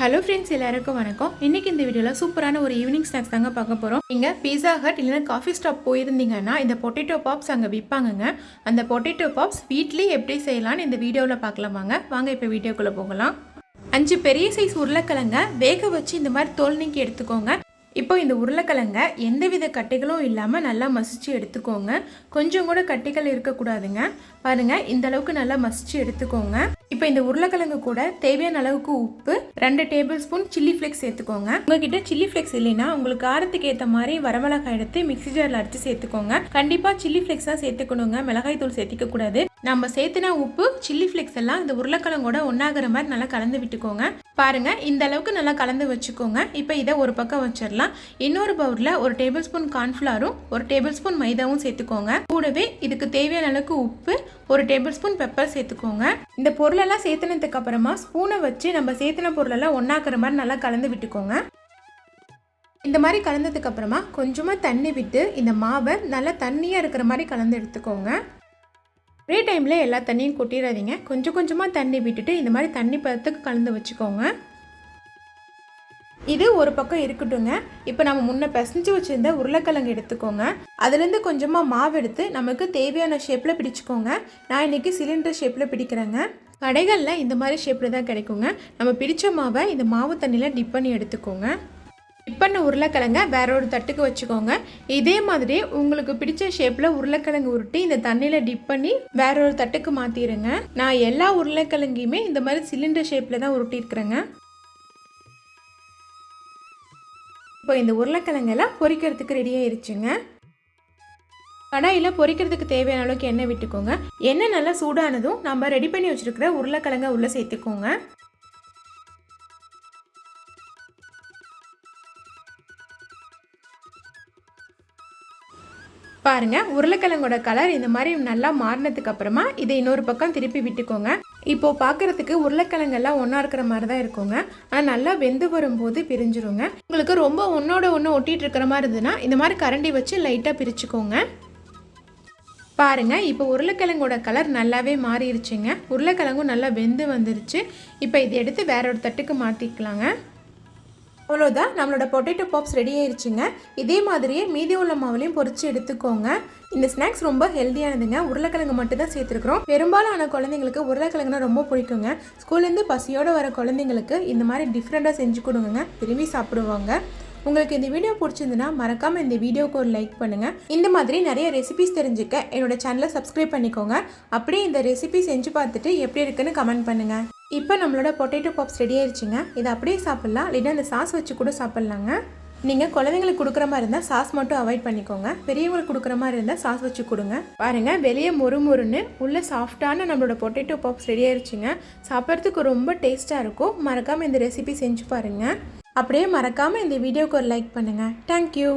Hello friends, எல்லாருக்கும் வணக்கம். இன்றைக்கி இந்த வீடியோவில் சூப்பரான ஒரு ஈவினிங் ஸ்நாக்ஸ் தாங்க பார்க்க போகிறோம். நீங்கள் பீஸா ஹட் இல்லைனா காஃபி ஸ்டாப் போயிருந்தீங்கன்னா இந்த பொட்டேட்டோ பாப்ஸ் அங்கே விற்பாங்கங்க. அந்த பொட்டேட்டோ பாப்ஸ் வீட்லேயே எப்படி செய்யலான்னு இந்த வீடியோவில் பார்க்கலாம். வாங்க இப்போ வீடியோக்குள்ளே போகலாம். 5 பெரிய சைஸ் உருளைக்கிழங்க வேக வச்சு இந்த மாதிரி தோல் நீக்கி எடுத்துக்கோங்க. இப்போ இந்த உருளைக்கிழங்க எந்தவித கட்டிகளும் இல்லாமல் நல்லா மசிச்சு எடுத்துக்கோங்க. கொஞ்சம் கூட கட்டிகள் இருக்கக்கூடாதுங்க. பாருங்கள், இந்த அளவுக்கு நல்லா மசிச்சு எடுத்துக்கோங்க. இப்போ இந்த உருளைக்கிழங்கு கூட தேவையான அளவுக்கு உப்பு, 2 டேபிள் ஸ்பூன் சில்லி ஃப்ளேக்ஸ் சேர்த்துக்கோங்க. உங்ககிட்ட சில்லி ஃப்ளேக்ஸ் இல்லைன்னா உங்களுக்கு காரத்துக்கு ஏற்ற மாதிரி வரமிளகாய் எடுத்து மிக்ஸி ஜாரில் அரைச்சி சேர்த்துக்கோங்க. கண்டிப்பாக சில்லி ஃப்ளேக்ஸ் தான் சேர்த்துக்கணுங்க, மிளகாய் தூள் சேர்த்திக்க கூடாது. நம்ம சேர்த்துனா உப்பு, சில்லி ஃப்ளேக்ஸ் எல்லாம் இந்த உருளைக்கிழங்கோட ஒன்றாகிற மாதிரி நல்லா கலந்து விட்டுக்கோங்க. பாருங்க, இந்த அளவுக்கு நல்லா கலந்து வச்சுக்கோங்க. இப்போ இதை ஒரு பக்கம் வச்சிடலாம். இன்னொரு பவுலில் 1 டேபிள் ஸ்பூன் கார்ன்ஃப்ளவரும் 1 டேபிள் ஸ்பூன் மைதாவும் சேர்த்துக்கோங்க. கூடவே இதுக்கு தேவையான அளவுக்கு உப்பு, 1 டேபிள் ஸ்பூன் பெப்பர் சேர்த்துக்கோங்க. இந்த பொருளெல்லாம் சேர்த்துனதுக்கு அப்புறமா ஸ்பூனை வச்சு நம்ம சேர்த்துன பொருளெல்லாம் ஒன்றாக்கிற மாதிரி நல்லா கலந்து விட்டுக்கோங்க. இந்த மாதிரி கலந்ததுக்கு அப்புறமா கொஞ்சமாக தண்ணி விட்டு இந்த மாவை நல்லா தண்ணியாக இருக்கிற மாதிரி கலந்து எடுத்துக்கோங்க. ஒரே டைமில் எல்லா தண்ணியும் கொட்டிடாதீங்க. கொஞ்சம் கொஞ்சமாக தண்ணி விட்டுட்டு இந்த மாதிரி தண்ணி பதத்துக்கு கலந்து வச்சுக்கோங்க. இது ஒரு பக்கம் இருக்கட்டுங்க. இப்போ நம்ம முன்ன பிசைஞ்சு வச்சுருந்த உருளைக்கிழங்கு எடுத்துக்கோங்க. அதுலேருந்து கொஞ்சமாக மாவு எடுத்து நமக்கு தேவையான ஷேப்பில் பிடிச்சிக்கோங்க. நான் இன்றைக்கி சிலிண்டர் ஷேப்பில் பிடிக்கிறேங்க. கடைகளில் இந்த மாதிரி ஷேப்பில் தான் கிடைக்குங்க. நம்ம பிடிச்ச மாவை இந்த மாவு தண்ணியில் டிப் பண்ணி எடுத்துக்கோங்க. டிப் பண்ண உருளைக்கிழங்க வேற ஒரு தட்டுக்கு வச்சுக்கோங்க. இதே மாதிரி உங்களுக்கு பிடிச்ச ஷேப்பில் உருளைக்கிழங்கு உருட்டி இந்த தண்ணியில் டிப் பண்ணி வேற ஒரு தட்டுக்கு மாற்றிடுங்க. நான் எல்லா உருளைக்கிழங்கையுமே இந்த மாதிரி சிலிண்டர் ஷேப்பில் தான் உருட்டியிருக்கிறேங்க. இப்போ இந்த உருளைக்கிழங்கெல்லாம் பொரிக்கிறதுக்கு ரெடி ஆயிடுச்சுங்க. கடாயில் பொரிக்கிறதுக்கு தேவையான அளவுக்கு எண்ணெய் விட்டுக்கோங்க. எண்ணெய் நல்லா சூடானதும் நம்ம ரெடி பண்ணி வச்சுருக்கிற உருளைக்கிழங்க உள்ளே சேர்த்துக்கோங்க. பாருங்க, உருளைக்கிழங்கோட கலர் இந்த மாதிரி நல்லா மாறினதுக்கு அப்புறமா இதை இன்னொரு பக்கம் திருப்பி விட்டுக்கோங்க. இப்போ பார்க்கறதுக்கு உருளைக்கிழங்கெல்லாம் ஒன்றா இருக்கிற மாதிரி தான் இருக்குங்க. ஆனால் நல்லா வெந்து வரும்போது பிரிஞ்சிருங்க. உங்களுக்கு ரொம்ப ஒன்றோட ஒன்று ஒட்டிகிட்டு இருக்கிற மாதிரி இருந்ததுன்னா இந்த மாதிரி கரண்டி வச்சு லைட்டாக பிரிச்சுக்கோங்க. பாருங்க, இப்போ உருளைக்கிழங்கோட கலர் நல்லாவே மாறிடுச்சுங்க. உருளைக்கிழங்கும் நல்லா வெந்து வந்துருச்சு. இப்போ இதை எடுத்து வேற ஒரு தட்டுக்கு மாற்றிக்கலாங்க. அவ்வளோதான், நம்மளோட பொட்டேட்டோ பாப்ஸ் ரெடி ஆயிடுச்சுங்க. இதே மாதிரியே மீதி உள்ள மாவுலையும் பொரிச்சு எடுத்துக்கோங்க. இந்த ஸ்நாக்ஸ் ரொம்ப ஹெல்த்தியானதுங்க. உருளைக்கிழங்கு மட்டும் தான் சேர்த்துருக்குறோம். பெரும்பாலான குழந்தைங்களுக்கு உருளைக்கிழங்குனா ரொம்ப பிடிக்குங்க. ஸ்கூல்லேருந்து பசியோடு வர குழந்தைங்களுக்கு இந்த மாதிரி டிஃப்ரெண்ட்டாக செஞ்சு கொடுங்க, விரும்பி சாப்பிடுவாங்க. உங்களுக்கு இந்த வீடியோ பிடிச்சிருந்துன்னா மறக்காமல் இந்த வீடியோவுக்கு ஒரு லைக் பண்ணுங்கள். இந்த மாதிரி நிறைய ரெசிபிஸ் தெரிஞ்சுக்க என்னோட சேனலை சப்ஸ்கிரைப் பண்ணிக்கோங்க. அப்படியே இந்த ரெசிபி செஞ்சு பார்த்துட்டு எப்படி இருக்குன்னு கமெண்ட் பண்ணுங்கள். இப்போ நம்மளோட பொட்டேட்டோ பாப்ஸ் ரெடி ஆயிடுச்சுங்க. இதை அப்படியே சாப்பிட்லாம், இல்லைன்னா இந்த சாஸ் வச்சு கூட சாப்பிட்லாங்க. நீங்கள் குழந்தைங்களுக்கு கொடுக்குற மாதிரி இருந்தால் சாஸ் மட்டும் அவாய்ட் பண்ணிக்கோங்க. பெரியவங்களுக்கு கொடுக்குற மாதிரி இருந்தால் சாஸ் வச்சு கொடுங்க. பாருங்கள், வெளியே மொறுன்னு உள்ளே சாஃப்டான நம்மளோட பொட்டேட்டோ பாப்ஸ் ரெடி ஆயிடுச்சுங்க. சாப்பிட்றதுக்கு ரொம்ப டேஸ்ட்டாக இருக்கும். மறக்காமல் இந்த ரெசிபி செஞ்சு பாருங்கள். அப்படியே மறக்காமல் இந்த வீடியோவுக்கு ஒரு லைக் பண்ணுங்கள். தேங்க்யூ.